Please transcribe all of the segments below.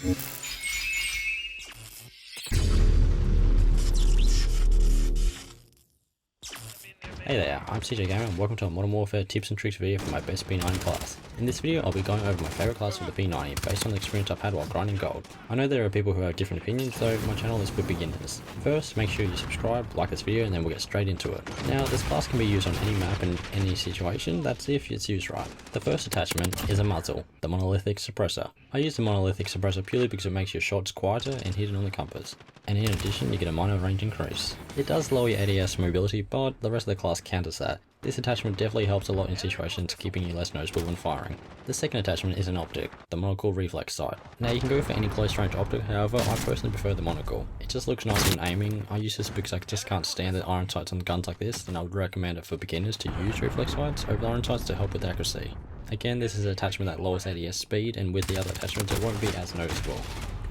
Hey there, I'm 𝐁𝐴𝐵 and welcome to a Modern Warfare tips and tricks video for my best P90 class. In this video I'll be going over my favourite class for the P90 based on the experience I've had while grinding gold. I know there are people who have different opinions, so my channel is for beginners. First, make sure you subscribe, like this video, and then we'll get straight into it. Now this class can be used on any map and any situation, that's if it's used right. The first attachment is a Muzzle, the Monolithic Suppressor. I use the Monolithic Suppressor purely because it makes your shots quieter and hidden on the compass. And in addition you get a minor range increase. It does lower your ADS mobility, but the rest of the class counters that. This attachment definitely helps a lot in situations keeping you less noticeable when firing. The second attachment is an Optic, the Monocle Reflex sight. Now you can go for any close range optic, however I personally prefer the Monocle. It just looks nice when aiming. I use this because I just can't stand the iron sights on guns like this, and I would recommend it for beginners to use reflex sights over the iron sights to help with accuracy. Again, this is an attachment that lowers ADS speed, and with the other attachments it won't be as noticeable.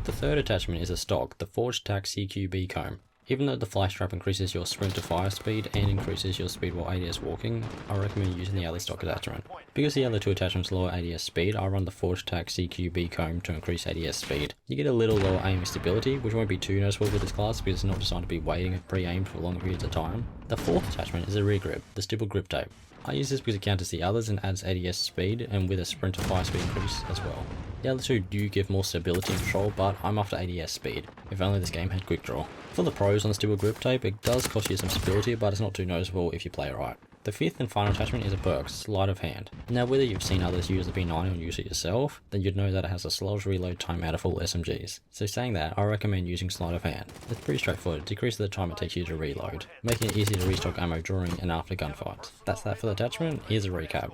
The third attachment is a stock, the Forged Tac CQB comb. Even though the fly strap increases your sprint to fire speed and increases your speed while ADS walking, I recommend using the other stock attachment. Because the other two attachments lower ADS speed, I run the Forged Tac CQB comb to increase ADS speed. You get a little lower aim stability, which won't be too noticeable with this class because it's not designed to be waiting pre-aimed for long periods of time. The fourth attachment is a rear grip, the Stippled grip tape. I use this because it counters the others and adds ADS speed, and with a sprint to fire speed increase as well. The other two do give more stability and control, but I'm after ADS speed. If only this game had quick draw. For the pros on the Stippled grip tape, it does cost you some stability, but it's not too noticeable if you play it right. The fifth and final attachment is a Perk, Sleight of Hand. Now whether you've seen others use the P90 or use it yourself, then you'd know that it has the slowest reload time out of all SMGs. So saying that, I recommend using Sleight of Hand. It's pretty straightforward, it decreases the time it takes you to reload, making it easy to restock ammo during and after gunfights. That's that for the attachment. Here's a recap.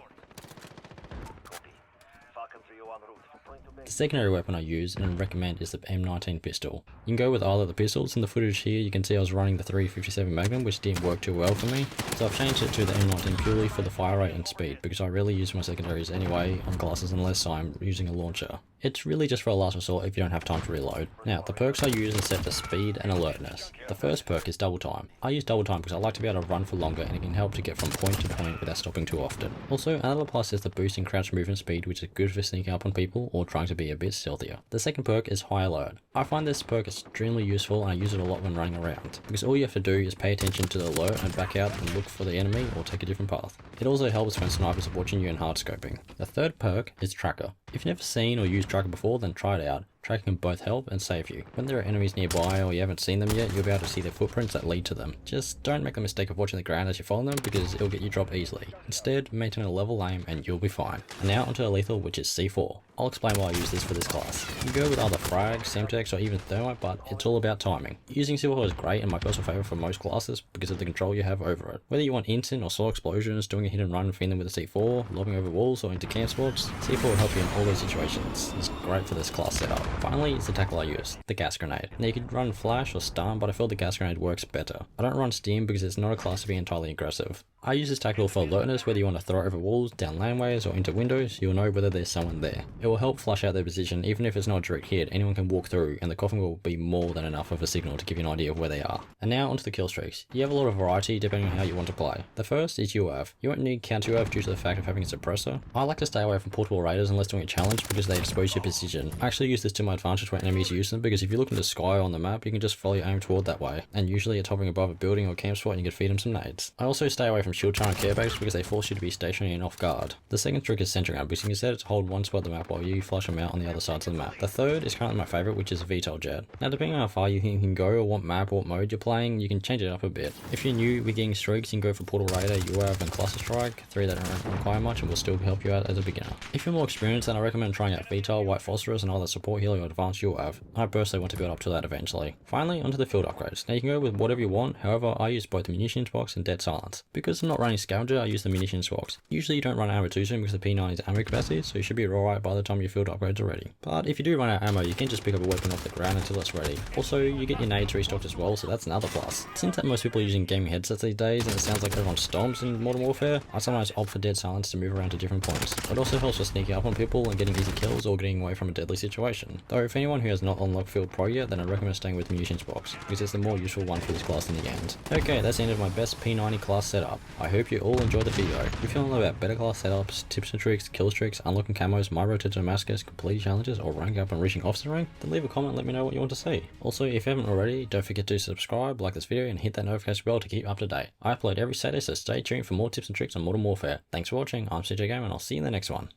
The secondary weapon I use and recommend is the M19 pistol. You can go with either of the pistols. In the footage here you can see I was running the 357 Magnum, which didn't work too well for me, so I've changed it to the M19 purely for the fire rate and speed, because I rarely use my secondaries anyway on classes unless I'm using a launcher. It's really just for a last resort if you don't have time to reload. Now the perks I use are set for speed and alertness. The first perk is double time. I use double time because I like to be able to run for longer and it can help to get from point to point without stopping too often. Also, another plus is the boost in crouch movement speed, which is good for sneaking up on people or trying to be a bit stealthier. The second perk is high alert. I find this perk extremely useful and I use it a lot when running around, because all you have to do is pay attention to the alert and back out and look for the enemy or take a different path. It also helps when snipers are watching you and hard scoping. The third perk is tracker. If you've never seen or used tracker before, then try it out. Tracking can both help and save you. When there are enemies nearby or you haven't seen them yet, you'll be able to see their footprints that lead to them. Just don't make the mistake of watching the ground as you follow them, because it'll get you dropped easily. Instead, maintain a level aim and you'll be fine. And now onto the lethal, which is C4. I'll explain why I use this for this class. You can go with either frag, semtex, or even thermite, but it's all about timing. Using C4 is great and my personal favourite for most classes because of the control you have over it. Whether you want instant or slow explosions, doing a hit and run and feeding them with a C4, lobbing over walls or into camp spots, C4 will help you in all those situations. It's great for this class setup. Finally, it's the tackle I use, the gas grenade. Now you could run flash or stun, but I feel the gas grenade works better. I don't run stim because it's not a class to be entirely aggressive. I use this tackle for alertness. Whether you want to throw over walls, down laneways, or into windows, you'll know whether there's someone there. It will help flush out their position. Even if it's not a direct hit, anyone can walk through and the coffin will be more than enough of a signal to give you an idea of where they are. And now onto the kill streaks. You have a lot of variety depending on how you want to play. The first is UAV. You won't need counter UAV due to the fact of having a suppressor. I like to stay away from portable raiders unless doing a challenge because they expose your position. I actually use this to my advantage when enemies use them, because if you look in the sky on the map, you can just follow your aim toward that way. And usually it's hovering above a building or camp spot and you can feed them some nades. I also stay away from shield charge and care bags because they force you to be stationary and off guard. The second trick is Sentry Gun, because you can set it to hold one spot of the map while you flush them out on the other sides of the map. The third is currently my favourite, which is a VTOL jet. Now depending on how far you think you can go or what map or what mode you're playing, you can change it up a bit. If you're new with getting streaks, you can go for Portal Raider, UAV and Cluster Strike, 3 that don't require much and will still help you out as a beginner. If you're more experienced, then I recommend trying out VTOL, White Phosphorus and either Support Healer or Advanced UAV. I personally want to build up to that eventually. Finally, onto the field upgrades. Now you can go with whatever you want, however I use both the Munitions box and Dead Silence. Because I'm not running Scavenger, I use the Munitions box. Usually you don't run ammo too soon because the P90's ammo capacity, so you should be alright by the time your field upgrades are ready. But if you do run out of ammo, you can just pick up a weapon off the ground until it's ready. Also, you get your nades restocked as well, so that's another plus. Since that most people are using gaming headsets these days and it sounds like everyone stomps in Modern Warfare, I sometimes opt for Dead Silence to move around to different points. It also helps for sneaking up on people and getting easy kills or getting away from a deadly situation. Though if anyone who has not unlocked Field Pro yet, then I recommend staying with Munitions box, because it's the more useful one for this class in the end. Okay, that's the end of my best P90 class setup. I hope you all enjoyed the video. If you want to know about better class setups, tips and tricks, kill streaks, unlocking camos, my road to Damascus, completing challenges, or ranking up and reaching officer rank, then leave a comment and let me know what you want to see. Also, if you haven't already, don't forget to subscribe, like this video, and hit that notification bell to keep up to date. I upload every Saturday, so stay tuned for more tips and tricks on Modern Warfare. Thanks for watching, I'm CJ Gamer, and I'll see you in the next one.